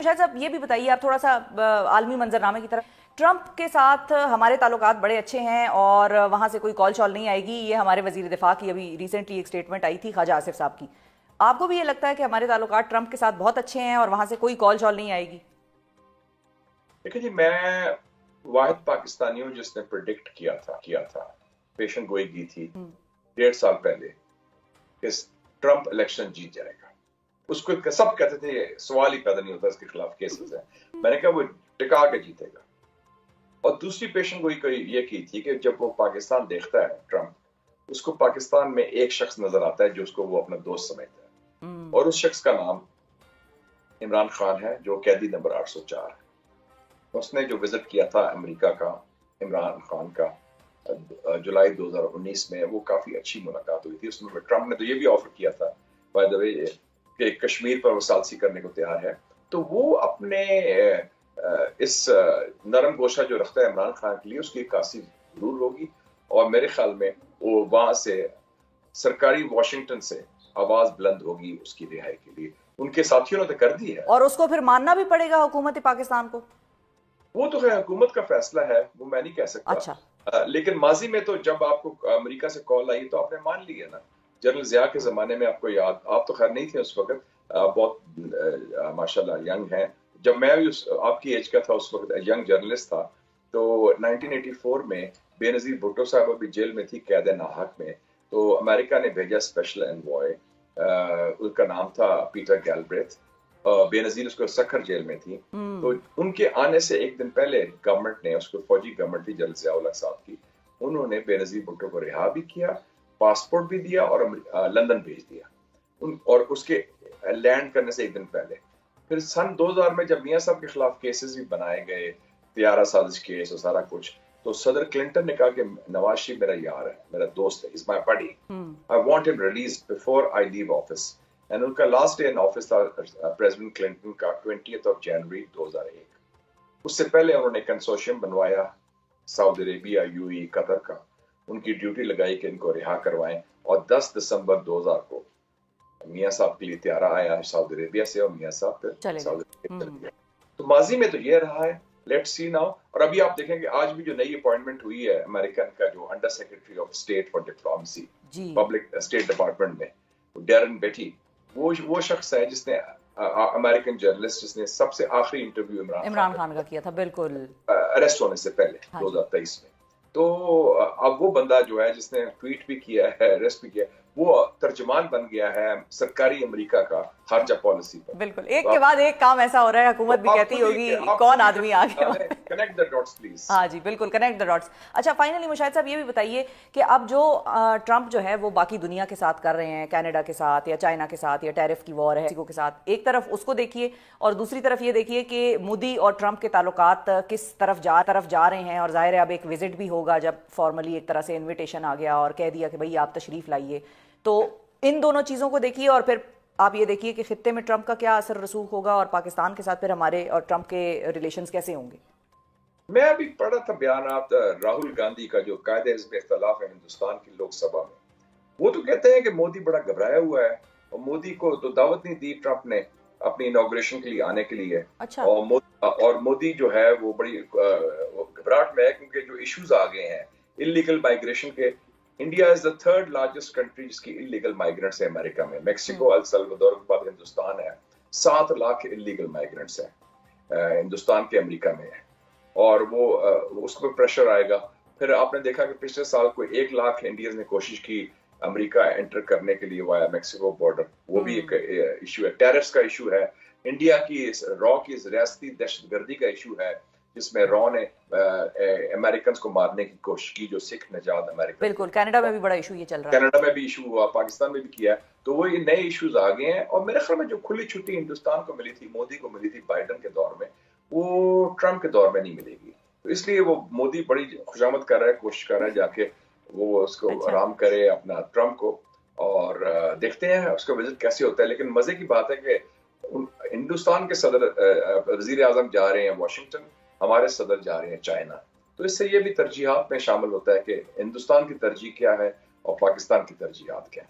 मुशाहिद साहब ये भी बताइए, आप थोड़ा सा आलमी मंजरनामे की तरफ, ट्रंप के साथ हमारे ताल्लुकात बड़े अच्छे हैं और वहाँ से कोई कॉल शॉल नहीं आएगी, ये हमारे वजीर दिफा की अभी रिसेंटली एक स्टेटमेंट आई थी ख्वाजा आसिफ साहब की। आपको भी ये लगता है कि हमारे ताल्लुकात ट्रंप के साथ बहुत अच्छे हैं और वहाँ से कोई कॉल शॉल नहीं आएगी? देखिए जी, मैं वाहिद पाकिस्तानी हूँ जिसने प्रेडिक्ट किया था पेशन गोई की थी 1.5 साल पहले कि ट्रंप इलेक्शन जीत जाएगा। उसको सब कहते थे सवाल ही पैदा नहीं होता, इसके खिलाफ केसेस है। मैंने कहा वो टिका के जीतेगा। और दूसरी पेशन गोई ये की थी कि जब वो पाकिस्तान देखता है ट्रंप, उसको पाकिस्तान में एक शख्स नजर आता है जो उसको वो अपना दोस्त समझता है, और उस शख्स का नाम इमरान खान है, जो कैदी नंबर 804 है। उसने जो विजिट किया था अमेरिका का इमरान खान का जुलाई 2019 में, वो काफी अच्छी मुलाकात हुई थी। उसमें ट्रंप ने तो ये भी ऑफर किया था बाय द वे कि कश्मीर पर वो सालसी करने को तैयार है। तो वो अपने इस नरम गोशा जो रखता है इमरान खान के लिए, उसकी काशी जरूर होगी। और मेरे ख्याल में वो वहां से सरकारी वाशिंगटन से आवाज बुलंद होगी उसकी रिहाई के लिए। उनके साथियों ने तो कर दी है, और उसको फिर मानना भी पड़ेगा हुकूमत पाकिस्तान को। वो तो है हुकूमत का फैसला है, वो मैं नहीं कह सकता। अच्छा। लेकिन माजी में तो जब आपको अमेरिका से कॉल आई तो आपने मान लिया ना। जनरल जिया के जमाने में आपको याद, आप तो खैर नहीं थे उस वक्त, बहुत माशाल्लाह यंग हैं। जब मैं भी आपकी एज का था उस वक्त, यंग जर्नलिस्ट था, तो 1984 में बेनजीर भुट्टो साहब अभी जेल में थी कैद नाहक में। तो अमेरिका ने भेजा स्पेशल एनवॉय, उसका नाम था पीटर गैलब्रेथ। बेनजीर उसको सखर जेल में थी। तो उनके आने से एक दिन पहले गवर्नमेंट ने, उसको फौजी गवर्नमेंट थी जनरल जिया साहब की, उन्होंने बेनजीर भुट्टो को रिहा भी किया, पासपोर्ट भी दिया और लंदन भेज दिया। और उसके लैंड करने से एक दिन पहले फिर सन 2000 में जब मियां साहब के खिलाफ केसेस भी बनाए गए, तियारा साजिश केस और सारा कुछ, तो सदर क्लिंटन ने कहा कि नवाज शरीफ मेरा यार है, मेरा दोस्त है, is my buddy, I want him released before I leave office. And उनका लास्ट डे इन ऑफिस था प्रेसिडेंट क्लिंटन का 20 जनवरी 2001। उससे पहले उन्होंने कंसोर्शियम बनवाया सऊदी अरेबिया, यूएई, कतर का, उनकी ड्यूटी लगाई कि इनको रिहा करवाएं। और 10 दिसंबर 2000 को मियां साहब के लिए त्यारा आया सऊदी अरेबिया से, और मियां साहब फिर सऊदी अरेबिया चले गए। तो माजी में तो ये रहा है, लेट्स सी नाउ। और अभी आप देखेंगे आज भी जो नई अपॉइंटमेंट हुई है अमेरिकन का, जो under secretary of state for diplomacy public state department में, डेरन बेटी, वो शख्स है जिसने अमेरिकन जर्नलिस्ट जिसने सबसे आखिरी इंटरव्यू इमरान खान का किया था, बिल्कुल अरेस्ट होने से पहले 2023 में। तो अब वो बंदा जो है जिसने ट्वीट भी किया है, अरेस्ट भी किया, वो तर्जुमान बन गया है सरकारी अमेरिका का खारजा पॉलिसी पर। बिल्कुल, एक के बाद एक काम ऐसा हो रहा है, हुकूमत भी कहती होगी कौन आदमी आ गया। Connect the dots please. हाँ जी बिल्कुल, कनेक्ट द डॉट्स। अच्छा, फाइनली मुशाहिद साहब ये भी बताइए कि अब जो ट्रंप जो है वो बाकी दुनिया के साथ कर रहे हैं, कनाडा के साथ या चाइना के साथ, या टैरिफ की वॉर है मेक्सिको के साथ, एक तरफ उसको देखिए और दूसरी तरफ ये देखिए कि मोदी और ट्रंप के ताल्लुकात किस तरफ जा रहे हैं। और जाहिर है अब एक विजिट भी होगा जब फॉर्मली एक तरह से इन्विटेशन आ गया और कह दिया कि भाई आप तशरीफ लाइए। तो इन दोनों चीज़ों को देखिए और फिर आप ये देखिए कि खित्ते में ट्रंप का क्या असर रसूख होगा और पाकिस्तान के साथ फिर हमारे और ट्रंप के रिलेशंस कैसे होंगे। मैं अभी पढ़ा था बयानात राहुल गांधी का, जो कायदे हिज़्ब इख्तिलाफ है हिंदुस्तान की लोकसभा में। वो तो कहते हैं कि मोदी बड़ा घबराया हुआ है और मोदी को तो दावत नहीं दी ट्रंप ने अपनी इनॉग्रेशन के लिए आने के लिए। अच्छा। और मोदी जो है वो बड़ी घबराहट में है क्योंकि जो इश्यूज आ गए हैं इलीगल माइग्रेशन के। India is the 3rd largest country जिसकी इलीगल माइग्रेंट्स है अमेरिका में। मेक्सिको, अल सल्वाडोर के बाद हिंदुस्तान है। 7 लाख इलीगल माइग्रेंट्स हैं हिंदुस्तान के अमेरिका में है। और वो उस पर प्रेशर आएगा। फिर आपने देखा कि पिछले साल को 1 लाख इंडियंस ने कोशिश की अमेरिका एंटर करने के लिए वाया मेक्सिको बॉर्डर, वो भी एक इशू है। टैरिफ्स का इशू है। इंडिया की रॉ की रियासती दहशतगर्दी का इशू है, जिसमें रॉ ने अमेरिकन को मारने की कोशिश की, जो सिख नजात अमेरिकन। बिल्कुल, कनाडा में भी बड़ा इशू ये चल रहा है। कनाडा में भी इशू हुआ, पाकिस्तान में भी किया है। तो वो ये नए इश्यूज आ गए हैं। और मेरे ख्याल में जो खुली छुट्टी हिंदुस्तान को मिली थी, मोदी को मिली थी बाइडन के दौर में, वो ट्रंप के दौर में नहीं मिलेगी। तो इसलिए वो मोदी बड़ी खुशामद कर रहा है, कोशिश कर रहा है जाके वो उसको आराम करे अपना ट्रंप को। और देखते हैं उसका विजिट कैसे होता है। लेकिन मजे की बात है कि हिंदुस्तान के सदर वजीर आजम जा रहे हैं वाशिंगटन, हमारे सदर जा रहे हैं चाइना। तो इससे ये भी तरजीहात में शामिल होता है कि हिंदुस्तान की तरजीह क्या है और पाकिस्तान की तरजीहात क्या है।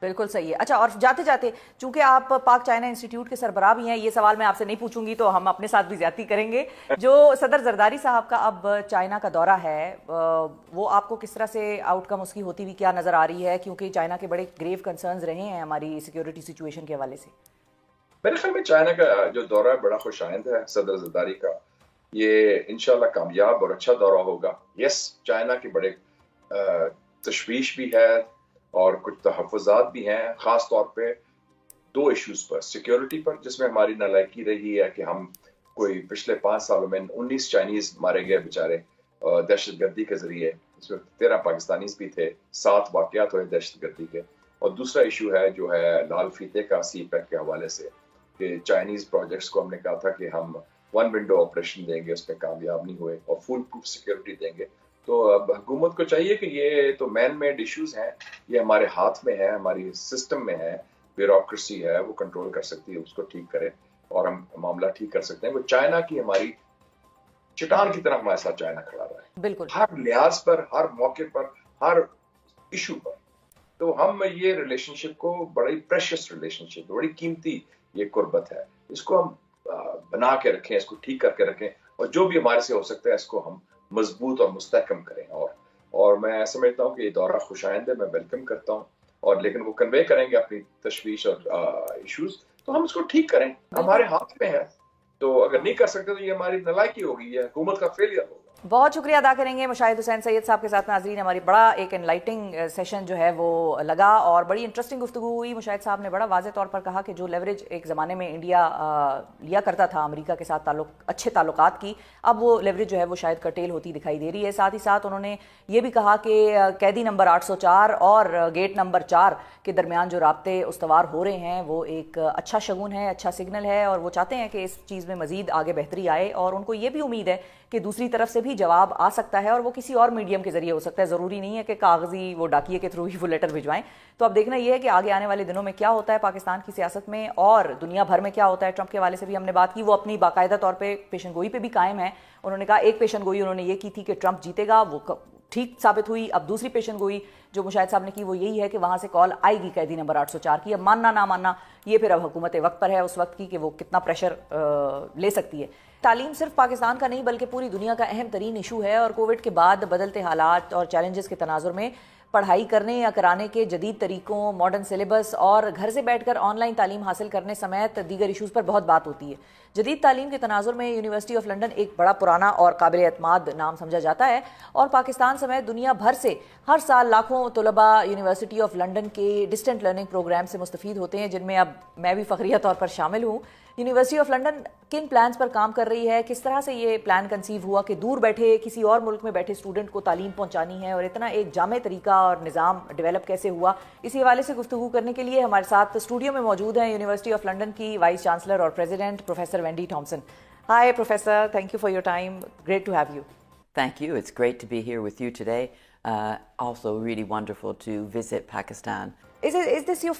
بالکل صحیح ہے. اچھا، اور جاتے جاتے چونکہ آپ پاک چائنا انسٹیٹیوٹ کے سربراہ بھی ہیں، یہ سوال میں آپ سے نہیں پوچھوں گی تو ہم اپنے ساتھ بھی زیادتی کریں گے. جو صدر زرداری صاحب کا اب چائنا کا دورہ ہے وہ آپ کو کس طرح سے آؤٹ کم اس کی ہوتی ہوئی کیا نظر آ رہی ہے؟ کیونکہ چائنا کے بڑے گریو کنسرنز رہے ہیں ہماری سیکیورٹی سچویشن کے حوالے سے. میرے خیال میں چائنا کا جو دورہ ہے بڑا خوش آئند ہے صدر زرداری کا. یہ انشاءاللہ کامیاب اور اچھا دورہ ہوگا. یس، چائنا کے بڑے تشویش بھی ہے اور کچھ تحفظات بھی ہیں، خاص طور پہ دو ایشوز پر. سیکیورٹی پر، جس میں ہماری نالائکی رہی ہے کہ ہم کوئی پچھلے 5 سالوں میں 19 چائنیز مارے گئے بیچارے دہشت گردی کے ذریعے، اس میں 13 پاکستانیز بھی تھے، 7 واقعات ہوئے دہشت گردی کے. اور دوسرا ایشو ہے جو ہے لال فیتے کا سی پیک کے حوالے سے، کہ چائنیز پروجیکٹس کو ہم نے کہا تھا کہ ہم 1 ونڈو آپریشن دیں گے، اس میں کامیاب نہیں ہوئے، اور فل پروف سیکیورٹی دیں گے. تو اب حکومت کو چاہیے کہ یہ تو مین میڈ ایشوز ہیں، یہ ہمارے ہاتھ میں ہے، ہماری سسٹم میں ہے، بیوروکریسی ہے، وہ کنٹرول کر سکتی ہے، اس کو ٹھیک کرے اور ہم معاملہ ٹھیک کر سکتے ہیں. وہ چائنا کی ہماری چٹان کی طرح ہمارے ساتھ چائنا کھڑا رہا ہے بالکل ہر لحاظ پر، ہر موقع پر، ہر ایشو پر. تو ہم یہ ریلیشن شپ کو بڑی پریشیس ریلیشن شپ، بڑی قیمتی یہ قربت ہے، اس کو ہم بنا کے رکھیں، اس کو ٹھیک کر کے رکھیں، اور جو بھی ہمارے سے ہو سکتا ہے اس کو ہم مضبوط اور مستحکم کریں. اور میں سمجھتا ہوں کہ یہ دورہ خوش آئند ہے، میں ویلکم کرتا ہوں. اور لیکن وہ کنوے کریں گے اپنی تشویش اور ایشوز، تو ہم اس کو ٹھیک کریں، ہمارے ہاتھ میں ہے. تو اگر نہیں کر سکتے تو یہ ہماری نالائکی ہوگی، یہ حکومت کا فیلئر ہوگا. بہت شکریہ ادا کریں گے مشاہد حسین سید صاحب کے ساتھ. ناظرین، ہماری بڑا ایک انلائٹنگ سیشن جو ہے وہ لگا اور بڑی انٹرسٹنگ گفتگو ہوئی. مشاہد صاحب نے بڑا واضح طور پر کہا کہ جو لیوریج ایک زمانے میں انڈیا لیا کرتا تھا امریکہ کے ساتھ اچھے تعلقات کی، اب وہ لیوریج جو ہے وہ شاید کرٹیل ہوتی دکھائی دے رہی ہے. ساتھ ہی ساتھ انہوں نے یہ بھی کہا کہ قیدی نمبر 804 اور گیٹ نمبر 4 کے درمیان جو رابطے استوار ہو رہے ہیں وہ ایک اچھا شگون ہے، اچھا سگنل ہے، اور وہ چاہتے ہیں کہ اس چیز میں مزید آگے بہتری آئے. اور ان کو یہ بھی امید ہے کہ دوسری طرف سے بھی جواب آ سکتا ہے، اور وہ کسی اور میڈیم کے ذریعے ہو سکتا ہے. ضروری نہیں ہے کہ کاغذی وہ ڈاکیے کے تھرو ہی وہ لیٹر بھجوائیں. تو اب دیکھنا یہ ہے کہ آگے آنے والے دنوں میں کیا ہوتا ہے پاکستان کی سیاست میں اور دنیا بھر میں کیا ہوتا ہے. ٹرمپ کے حوالے سے بھی ہم نے بات کی، وہ اپنی باقاعدہ طور پہ پیشن گوئی پہ بھی قائم ہے. انہوں نے کہا ایک پیشن گوئی انہوں نے یہ کی تھی کہ ٹرمپ جیتے گا، وہ ٹھیک ثابت ہوئی. اب دوسری پیشن گوئی جو مشاہد صاحب نے کی وہ یہی ہے کہ وہاں سے کال آئے گی قیدی نمبر 804 کی. اب ماننا نہ ماننا یہ پھر اب حکومت وقت پر ہے اس وقت کی کہ وہ کتنا پریشر لے سکتی ہے. تعلیم صرف پاکستان کا نہیں بلکہ پوری دنیا کا اہم ترین ایشو ہے، اور کووڈ کے بعد بدلتے حالات اور چیلنجز کے تناظر میں پڑھائی کرنے یا کرانے کے جدید طریقوں، ماڈرن سلیبس اور گھر سے بیٹھ کر آن لائن تعلیم حاصل کرنے سمیت دیگر ایشوز پر بہت بات ہوتی ہے. جدید تعلیم کے تناظر میں یونیورسٹی آف لنڈن ایک بڑا پرانا اور قابل اعتماد نام سمجھا جاتا ہے، اور پاکستان سمیت دنیا بھر سے ہر سال لاکھوں طلباء یونیورسٹی آف لنڈن کے ڈسٹنٹ لرننگ پروگرام سے مستفید ہوتے ہیں، جن میں اب میں بھی فخریہ طور پر شامل ہوں. یونیورسٹی آف لنڈن کن پلانز پر کام کر رہی ہے، کس طرح سے یہ پلان کنسیو ہوا کہ دور بیٹھے کسی اور ملک میں بیٹھے اسٹوڈنٹ کو تعلیم پہنچانی ہے، اور اتنا ایک جامع طریقہ اور نظام ڈیولپ کیسے ہوا، اسی حوالے سے گفتگو کرنے کے لیے ہمارے ساتھ اسٹوڈیو میں موجود ہیں یونیورسٹی آف لنڈن کی وائس چانسلر اور president professor Wendy Thompson. Hi professor, thank you for your time. Great to have you. Thank you. It's great to be here with you today. Also really wonderful to visit Pakistan. Is this your